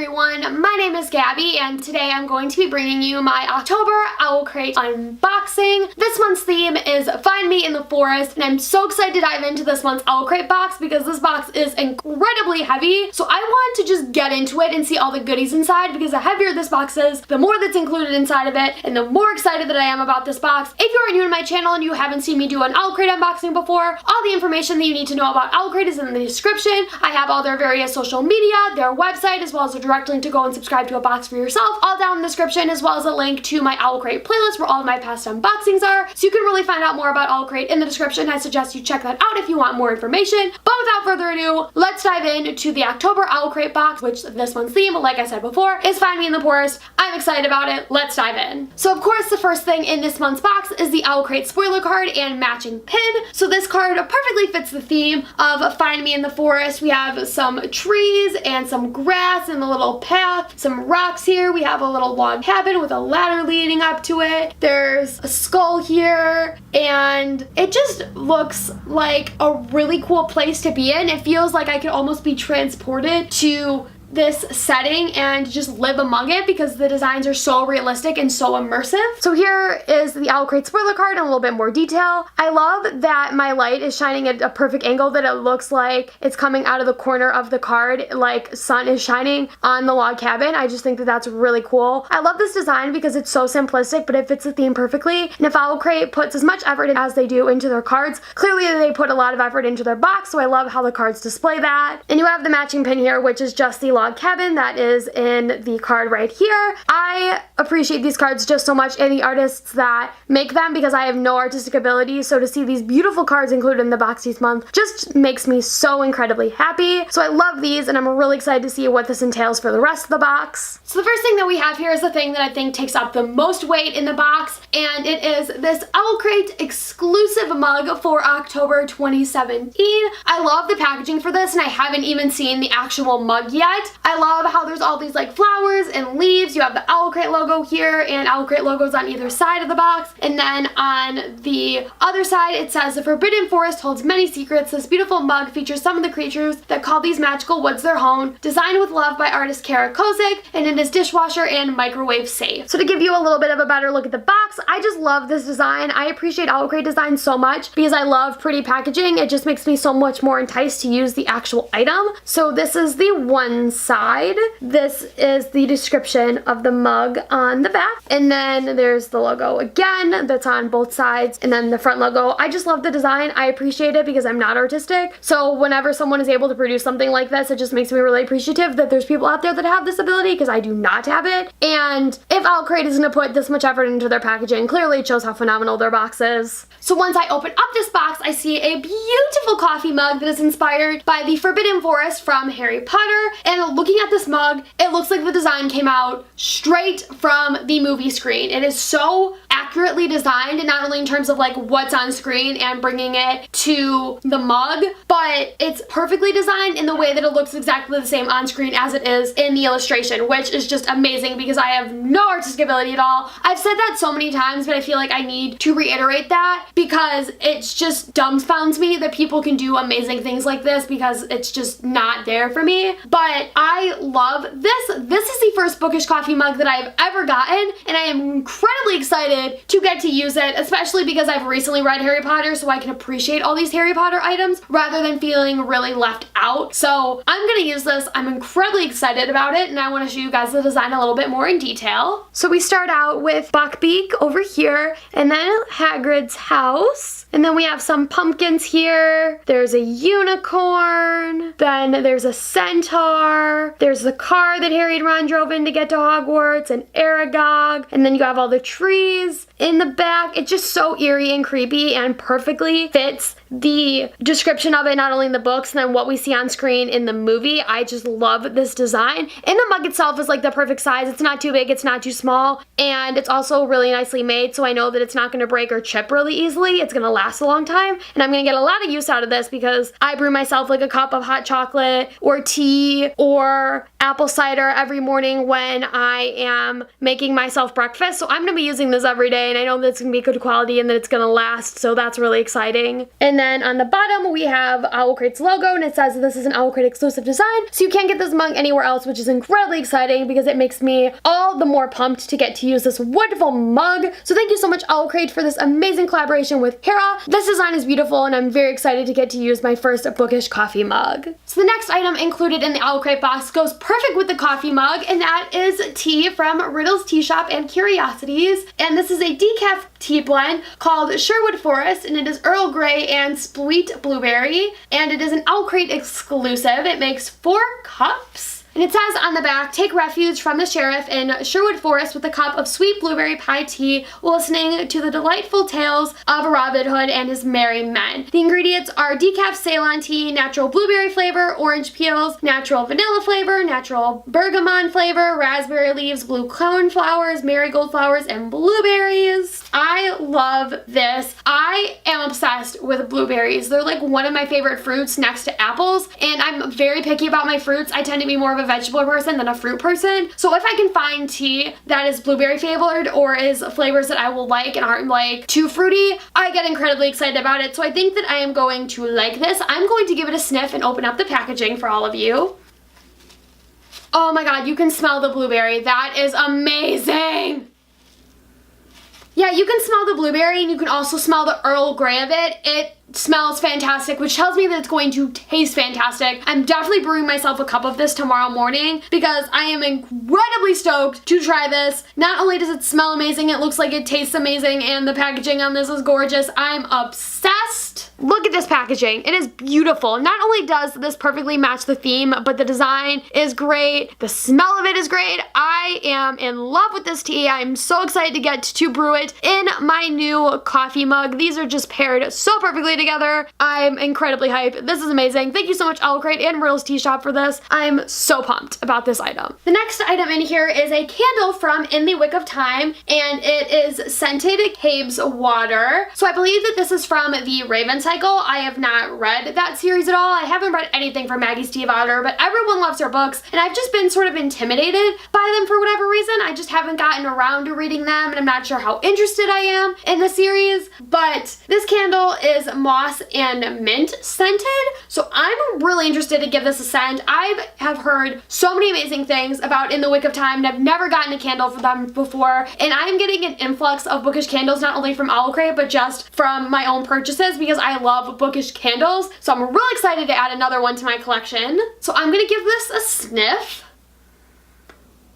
everyone, my name is Gabby and today I'm going to be bringing you my October OwlCrate unboxing. This month's theme is Find Me in the Forest and I'm so excited to dive into this month's OwlCrate box because this box is incredibly heavy. So I want to just get into it and see all the goodies inside because the heavier this box is, the more that's included inside of it and the more excited that I am about this box. If you are new to my channel and you haven't seen me do an OwlCrate unboxing before, all the information that you need to know about OwlCrate is in the description. I have all their various social media, their website, as well as a direct link to go and subscribe to a box for yourself, all down in the description, as well as a link to my OwlCrate playlist where all of my past unboxings are. So you can really find out more about OwlCrate in the description. I suggest you check that out if you want more information. But without further ado, let's dive into the October OwlCrate box, which this month's theme, like I said before, is Find Me in the Forest. I'm excited about it. Let's dive in. So of course, the first thing in this month's box is the OwlCrate spoiler card and matching pin. So this card perfectly fits the theme of Find Me in the Forest. We have some trees and some grass and a little path, some rocks here. We have a little log cabin with a ladder leading up to it. There's a skull here and it just looks like a really cool place to be in. It feels like I could almost be transported to this setting and just live among it because the designs are so realistic and so immersive. So here is the OwlCrate spoiler card in a little bit more detail. I love that my light is shining at a perfect angle that it looks like it's coming out of the corner of the card like sun is shining on the log cabin. I just think that that's really cool. I love this design because it's so simplistic but it fits the theme perfectly, and if OwlCrate puts as much effort as they do into their cards, clearly they put a lot of effort into their box, so I love how the cards display that. And you have the matching pin here, which is just the log cabin that is in the card right here. I appreciate these cards just so much and the artists that make them because I have no artistic ability, so to see these beautiful cards included in the box each month just makes me so incredibly happy. So I love these and I'm really excited to see what this entails for the rest of the box. So the first thing that we have here is the thing that I think takes up the most weight in the box, and it is this OwlCrate exclusive mug for October 2017. I love the packaging for this and I haven't even seen the actual mug yet. I love how there's all these like flowers and leaves. You have the OwlCrate logo here and OwlCrate logos on either side of the box. And then on the other side it says, "The Forbidden Forest holds many secrets. This beautiful mug features some of the creatures that call these magical woods their home. Designed with love by artist Kara Kozik, and it is dishwasher and microwave safe." So to give you a little bit of a better look at the box, I just love this design. I appreciate OwlCrate design so much because I love pretty packaging. It just makes me so much more enticed to use the actual item. So this is the one side. This is the description of the mug on the back, and then there's the logo again that's on both sides, and then the front logo. I just love the design. I appreciate it because I'm not artistic, so whenever someone is able to produce something like this, it just makes me really appreciative that there's people out there that have this ability because I do not have it. And if OwlCrate is going to put this much effort into their packaging, clearly it shows how phenomenal their box is. So once I open up this box, I see a beautiful coffee mug that is inspired by the Forbidden Forest from Harry Potter, and looking at this mug, it looks like the design came out straight from the movie screen. It is so accurately designed, and not only in terms of like what's on screen and bringing it to the mug, but it's perfectly designed in the way that it looks exactly the same on screen as it is in the illustration, which is just amazing because I have no artistic ability at all. I've said that so many times, but I feel like I need to reiterate that because it's just dumbfounds me that people can do amazing things like this because it's just not there for me. But I love this. This is the first bookish coffee mug that I've ever gotten, and I am incredibly excited to get to use it, especially because I've recently read Harry Potter, so I can appreciate all these Harry Potter items rather than feeling really left out. So I'm gonna use this. I'm incredibly excited about it, and I want to show you guys the design a little bit more in detail. So we start out with Buckbeak over here, and then Hagrid's house, and then we have some pumpkins here. There's a unicorn, then there's a centaur, there's the car that Harry and Ron drove in to get to Hogwarts, and Aragog, and then you have all the trees in the back. It's just so eerie and creepy and perfectly fits the description of it, not only in the books and then what we see on screen in the movie. I just love this design. And the mug itself is like the perfect size. It's not too big, it's not too small, and it's also really nicely made, so I know that it's not going to break or chip really easily. It's going to last a long time, and I'm going to get a lot of use out of this because I brew myself like a cup of hot chocolate or tea or apple cider every morning when I am making myself breakfast, so I'm going to be using this every day, and I know that it's going to be good quality and that it's going to last, so that's really exciting. And then on the bottom we have OwlCrate's logo, and it says this is an OwlCrate exclusive design, so you can't get this mug anywhere else, which is incredibly exciting because it makes me all the more pumped to get to use this wonderful mug. So thank you so much, OwlCrate, for this amazing collaboration with Hera. This design is beautiful, and I'm very excited to get to use my first bookish coffee mug. So the next item included in the OwlCrate box goes perfect with the coffee mug, and that is tea from Riddle's Tea Shop and Curiosities. And this is a decaf tea blend called Sherwood Forest, and it is Earl Grey and Sweet Blueberry, and it is an OwlCrate exclusive. It makes 4 cups. And it says on the back, take refuge from the sheriff in Sherwood Forest with a cup of sweet blueberry pie tea while listening to the delightful tales of Robin Hood and his merry men. The ingredients are decaf Ceylon tea, natural blueberry flavor, orange peels, natural vanilla flavor, natural bergamot flavor, raspberry leaves, blue cone flowers, marigold flowers, and blueberries. I love this. I am obsessed with blueberries. They're like one of my favorite fruits next to apples, and I'm very picky about my fruits. I tend to be more of a vegetable person than a fruit person. So if I can find tea that is blueberry flavored or is flavors that I will like and aren't like too fruity, I get incredibly excited about it. So I think that I am going to like this. I'm going to give it a sniff and open up the packaging for all of you. Oh my god, you can smell the blueberry. That is amazing. Yeah, you can smell the blueberry, and you can also smell the Earl Grey of it. It smells fantastic, which tells me that it's going to taste fantastic. I'm definitely brewing myself a cup of this tomorrow morning because I am incredibly stoked to try this. Not only does it smell amazing, it looks like it tastes amazing, and the packaging on this is gorgeous. I'm obsessed. Look at this packaging. It is beautiful. Not only does this perfectly match the theme, but the design is great. The smell of it is great. I am in love with this tea. I'm so excited to get to brew it in my new coffee mug. These are just paired so perfectly together. I'm incredibly hyped. This is amazing. Thank you so much, OwlCrate and Riddle's Tea Shop, for this. I'm so pumped about this item. The next item in here is a candle from In the Wick of Time, and it is scented Cabe's Water. So I believe that this is from the Raven Cycle. I have not read that series at all. I haven't read anything from Maggie Stiefvater, but everyone loves her books, and I've just been sort of intimidated by them for whatever reason. I just haven't gotten around to reading them, and I'm not sure how interested I am in the series, but this candle is moss and mint scented, so I'm really interested to give this a scent. I have heard so many amazing things about In the Wick of Time, and I've never gotten a candle from them before, and I'm getting an influx of bookish candles, not only from OwlCrate, but just from my own purchases, because I love bookish candles, so I'm really excited to add another one to my collection. So I'm gonna give this a sniff.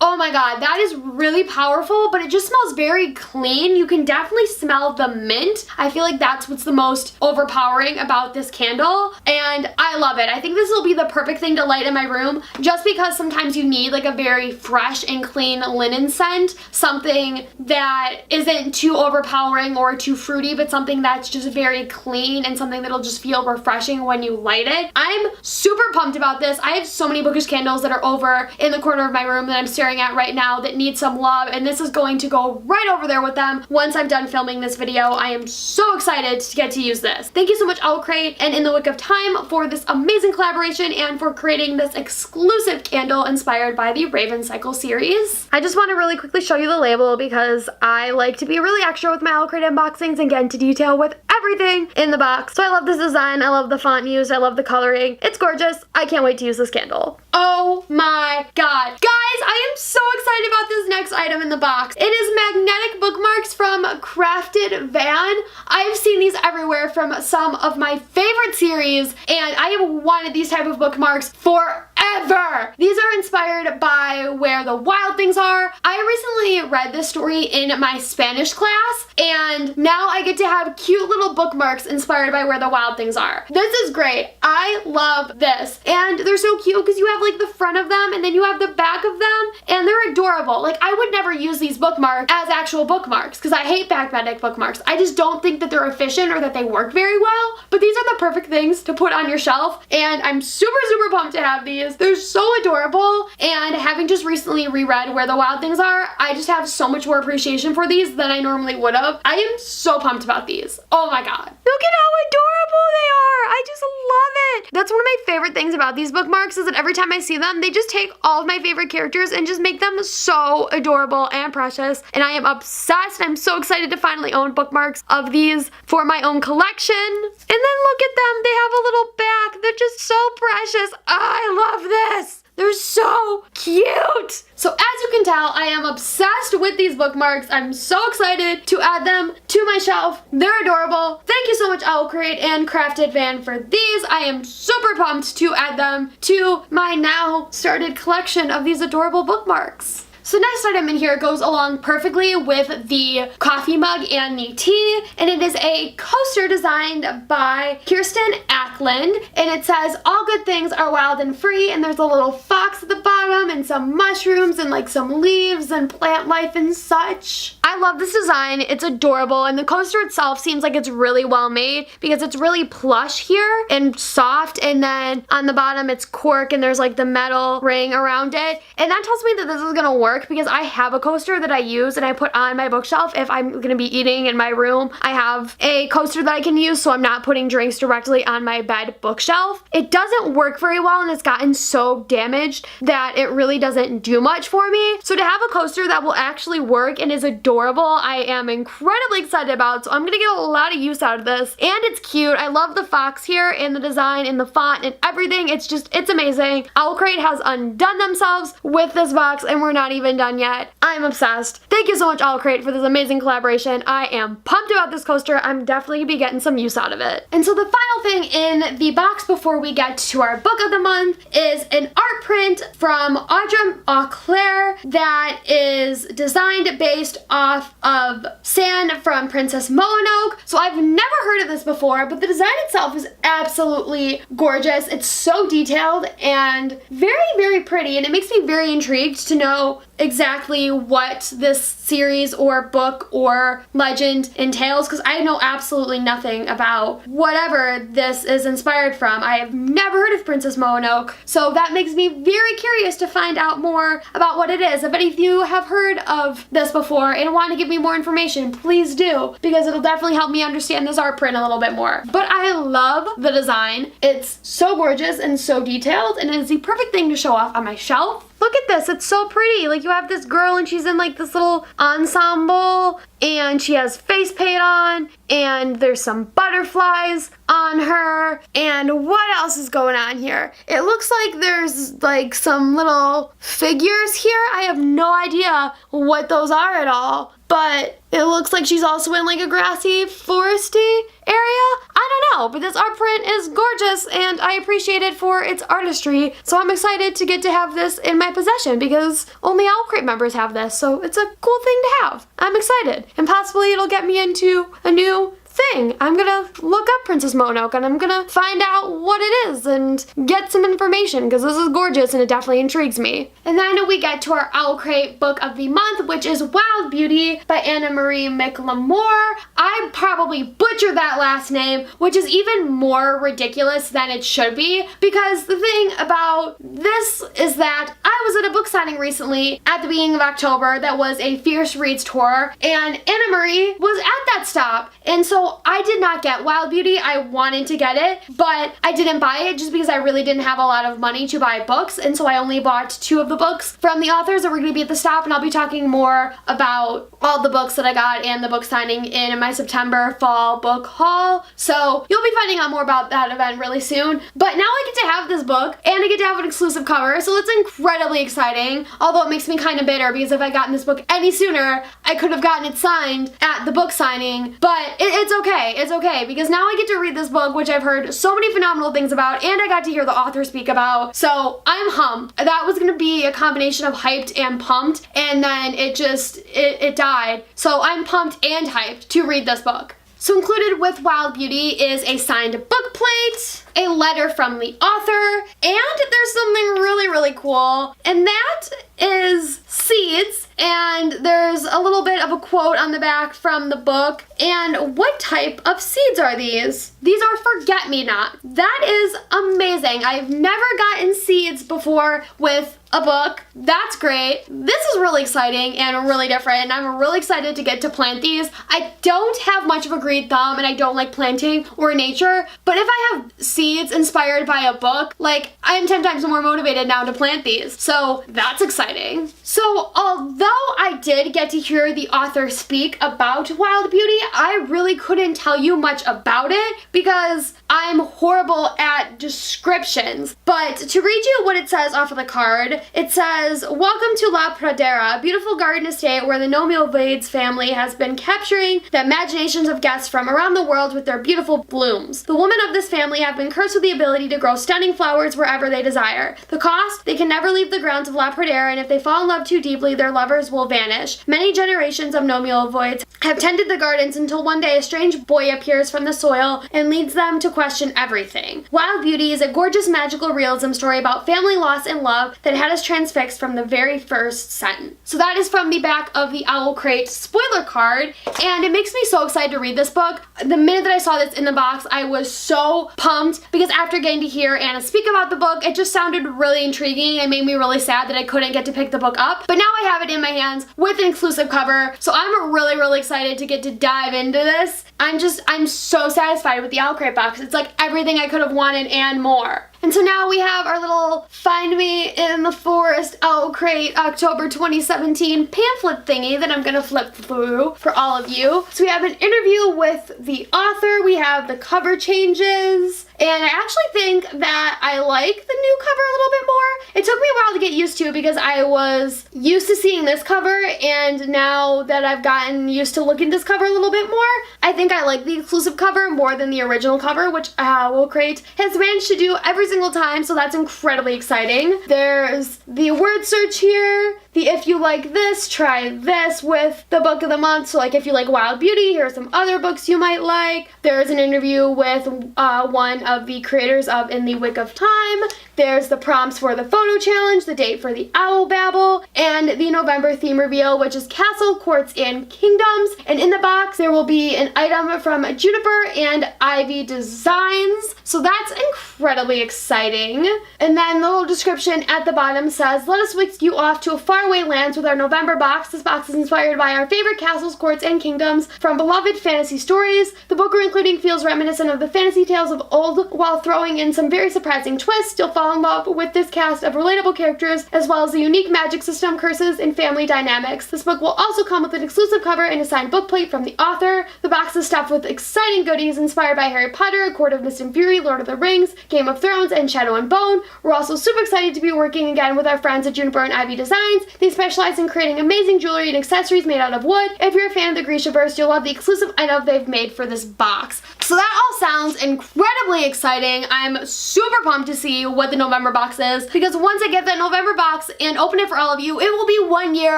Oh my god, that is really powerful, but it just smells very clean. You can definitely smell the mint. I feel like that's what's the most overpowering about this candle, and I love it. I think this will be the perfect thing to light in my room, just because sometimes you need like a very fresh and clean linen scent, something that isn't too overpowering or too fruity, but something that's just very clean and something that'll just feel refreshing when you light it. I'm super pumped about this. I have so many bookish candles that are over in the corner of my room that I'm staring at right now that need some love, and this is going to go right over there with them once I'm done filming this video. I am so excited to get to use this. Thank you so much, OwlCrate and In the Wick of Time, for this amazing collaboration and for creating this exclusive candle inspired by the Raven Cycle series. I just want to really quickly show you the label because I like to be really extra with my OwlCrate unboxings and get into detail with everything in the box. So I love this design, I love the font used, I love the coloring. It's gorgeous. I can't wait to use this candle. Oh my god. Guys, I am so excited about this next item in the box. It is magnetic bookmarks from Crafted Van. I've seen these everywhere from some of my favorite series, and I have wanted these type of bookmarks forever. These are inspired by Where the Wild Things Are. I recently read this story in my Spanish class, and now I get to have cute little bookmarks inspired by Where the Wild Things Are. This is great. I love this. And they're so cute because you have like the front of them and then you have the back of them, and they're adorable. Like, I would never use these bookmarks as actual bookmarks because I hate magnetic bookmarks. I just don't think that they're efficient or that they work very well, but these are the perfect things to put on your shelf, and I'm super pumped to have these. They're so adorable, and having just recently reread Where the Wild Things Are, I just have so much more appreciation for these than I normally would have. I am so pumped about these. Oh my god. Look at how adorable they are. I just love it. That's one of my favorite things about these bookmarks is that every time I see them, they just take all of my favorite characters and just make them so adorable and precious, and I am obsessed obsessed. I'm so excited to finally own bookmarks of these for my own collection. And then look at them. They have a little back. They're just so precious. I love this. They're so cute. So as you can tell, I am obsessed with these bookmarks. I'm so excited to add them to my shelf. They're adorable. Thank you so much, OwlCrate and Crafted Van, for these. I am super pumped to add them to my now started collection of these adorable bookmarks. So next item in here goes along perfectly with the coffee mug and the tea, and it is a coaster designed by Kirsten Ackland, and it says, all good things are wild and free, and there's a little fox at the bottom and some mushrooms and like some leaves and plant life and such. I love this design. It's adorable, and the coaster itself seems like it's really well made because it's really plush here and soft, and then on the bottom it's cork and there's like the metal ring around it, and that tells me that this is gonna work because I have a coaster that I use and I put on my bookshelf if I'm gonna be eating in my room. I have a coaster that I can use so I'm not putting drinks directly on my bed bookshelf. It doesn't work very well, and it's gotten so damaged that it really doesn't do much for me. So to have a coaster that will actually work and is adorable, I am incredibly excited about. So I'm gonna get a lot of use out of this, and it's cute. I love the fox here and the design and the font and everything. It's amazing. OwlCrate has undone themselves with this box, and we're not even done yet. I'm obsessed. Thank you so much, OwlCrate, for this amazing collaboration. I am pumped about this coaster. I'm definitely gonna be getting some use out of it. And so the final thing in the box before we get to our book of the month is an art print from Audra Auclair that is designed based off of San from Princess Mononoke. So I've never heard of this before, but the design itself is absolutely gorgeous. It's so detailed and very, very pretty, and it makes me very intrigued to know exactly what this series or book or legend entails, because I know absolutely nothing about whatever this is inspired from. I have never heard of Princess Mononoke, so that makes me very curious to find out more about what it is. If any of you have heard of this before and want to give me more information, please do, because it'll definitely help me understand this art print a little bit more. But I love the design. It's so gorgeous and so detailed, and it is the perfect thing to show off on my shelf. Look at this, it's so pretty. Like, you have this girl and she's in like this little ensemble, and she has face paint on, and there's some butterflies on her. And what else is going on here? It looks like there's like some little figures here. I have no idea what those are at all, but it looks like she's also in like a grassy, foresty area. I don't know, but this art print is gorgeous and I appreciate it for its artistry. So I'm excited to get to have this in my possession because only OwlCrate members have this, so it's a cool thing to have. I'm excited, and possibly it'll get me into a new thing. I'm gonna look up Princess Mononoke and I'm gonna find out what it is and get some information, because this is gorgeous and it definitely intrigues me. And then we get to our OwlCrate book of the month, which is Wild Beauty by Anna Marie McLemore. I probably butchered that last name, which is even more ridiculous than it should be, because the thing about this is that I was at a book signing recently at the beginning of October that was a Fierce Reads tour, and Anna Marie was at that stop, and so I did not get Wild Beauty. I wanted to get it, but I didn't buy it just because I really didn't have a lot of money to buy books, and so I only bought 2 of the books from the authors that were going to be at the stop, and I'll be talking more about all the books that I got and the book signing in my September fall book haul. So you'll be finding out more about that event really soon. But now I get to have this book, and I get to have an exclusive cover, so it's incredibly exciting, although it makes me kind of bitter because if I'd gotten this book any sooner, I could have gotten it signed at the book signing, but it's okay. It's okay, because now I get to read this book, which I've heard so many phenomenal things about, and I got to hear the author speak about, so I'm humped. That was gonna be a combination of hyped and pumped, and then it died. So I'm pumped and hyped to read this book. So included with Wild Beauty is a signed book plate, a letter from the author, and there's something really, really cool, and that is seeds, and there's a little bit of a quote on the back from the book. And what type of seeds are these? These are forget-me-not. That is amazing. I've never gotten seeds before with a book. That's great. This is really exciting and really different, and I'm really excited to get to plant these. I don't have much of a green thumb, and I don't like planting or nature, but if I have seeds inspired by a book, like, I'm 10 times more motivated now to plant these. So that's exciting. So although I did get to hear the author speak about Wild Beauty, I really couldn't tell you much about it because I'm horrible at descriptions. But to read you what it says off of the card, it says, "Welcome to La Pradera, a beautiful garden estate where the Nomiovides family has been capturing the imaginations of guests from around the world with their beautiful blooms. The women of this family have been cursed with the ability to grow stunning flowers wherever they desire. The cost? They can never leave the grounds of La Pradera, and if they fall in love too deeply, their lovers will vanish. Many generations of Nomiovides have tended the gardens until one day a strange boy appears from the soil and leads them to question everything. Wild Beauty is a gorgeous magical realism story about family loss and love that had us transfixed from the very first sentence." So that is from the back of the OwlCrate spoiler card, and it makes me so excited to read this book. The minute that I saw this in the box, I was so pumped because after getting to hear Anna speak about the book, it just sounded really intriguing and made me really sad that I couldn't get to pick the book up. But now I have it in my hands with an exclusive cover, so I'm really excited to get to dive into this. I'm so satisfied with the OwlCrate box. It's like everything I could have wanted and more. And so now we have our little Find Me in the Forest OwlCrate October 2017 pamphlet thingy that I'm gonna flip through for all of you. So we have an interview with the author, we have the cover changes, and I actually think that I like the new cover a little bit more. It took me a while to get used to because I was used to seeing this cover, and now that I've gotten used to looking at this cover a little bit more, I think I like the exclusive cover more than the original cover, which OwlCrate has managed to do every single time, so that's incredibly exciting. There's the word search here, the if you like this, try this with the book of the month. So like if you like Wild Beauty, here are some other books you might like. There's an interview with one of the creators of In the Wick of Time. There's the prompts for the photo challenge, the date for the Owl Babble, and the November theme reveal, which is Castle, Courts, and Kingdoms. And in the box, there will be an item from Juniper and Ivy Designs. So that's incredibly exciting. And then the little description at the bottom says, "Let us whisk you off to a faraway lands with our November box. This box is inspired by our favorite castles, courts, and kingdoms from beloved fantasy stories. The book we're including feels reminiscent of the fantasy tales of old while throwing in some very surprising twists. You'll fall in love with this cast of relatable characters as well as the unique magic system, curses, and family dynamics. This book will also come with an exclusive cover and a signed book plate from the author. The box is stuffed with exciting goodies inspired by Harry Potter, A Court of Mist and Fury, Lord of the Rings, Game of Thrones, and Shadow and Bone. We're also super excited to be working again with our friends at Juniper and Ivy Designs. They specialize in creating amazing jewelry and accessories made out of wood. If you're a fan of the Grishaverse, you'll love the exclusive item they've made for this box." So that all sounds incredibly exciting. I'm super pumped to see what the November box is, because once I get that November box and open it for all of you, it will be 1 year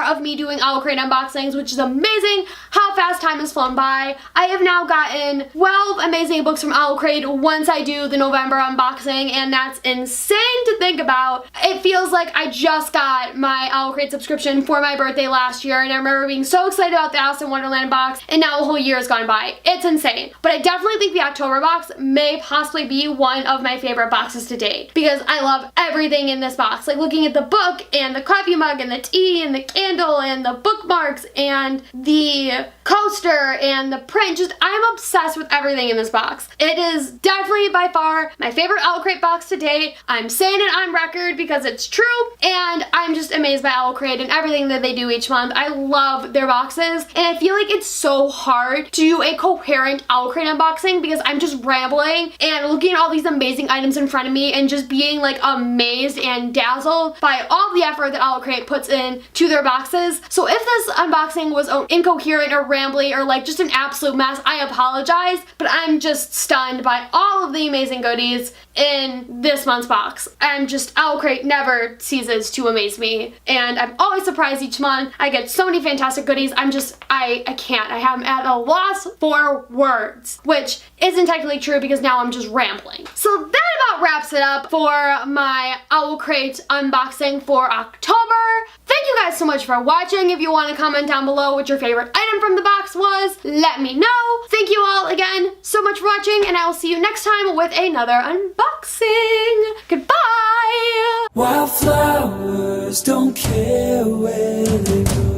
of me doing OwlCrate unboxings, which is amazing how fast time has flown by. I have now gotten 12 amazing books from OwlCrate once I do the November unboxing, and that's insane to think about. It feels like I just got my OwlCrate subscription for my birthday last year, and I remember being so excited about the Alice in Wonderland box, and now a whole year has gone by. It's insane. But I definitely think the October box may possibly be one of my favorite boxes to date, because I love everything in this box. Like looking at the book and the coffee mug and the tea and the candle and the bookmarks and the coaster and the print. Just, I'm obsessed with everything in this box. It is definitely by far my favorite OwlCrate box to date. I'm saying it on record because it's true, and I'm just amazed by OwlCrate and everything that they do each month. I love their boxes, and I feel like it's so hard to do a coherent OwlCrate unboxing because I'm just rambling and looking at all these amazing items in front of me and just being like amazed and dazzled by all the effort that OwlCrate puts in to their boxes. So if this unboxing was incoherent or rambly or like just an absolute mess, I apologize, but I'm just stunned by all of the amazing goodies in this month's box. OwlCrate never ceases to amaze me, and I'm always surprised each month. I get so many fantastic goodies. I can't. I am at a loss for words, which isn't technically true because now I'm just rambling. So that about wraps it up for my OwlCrate unboxing for October. Thank you guys so much for watching. If you want to comment down below what your favorite item from the box was, let me know. Thank you all again so much for watching, and I will see you next time with another unboxing. Goodbye! Wildflowers don't care where they grow.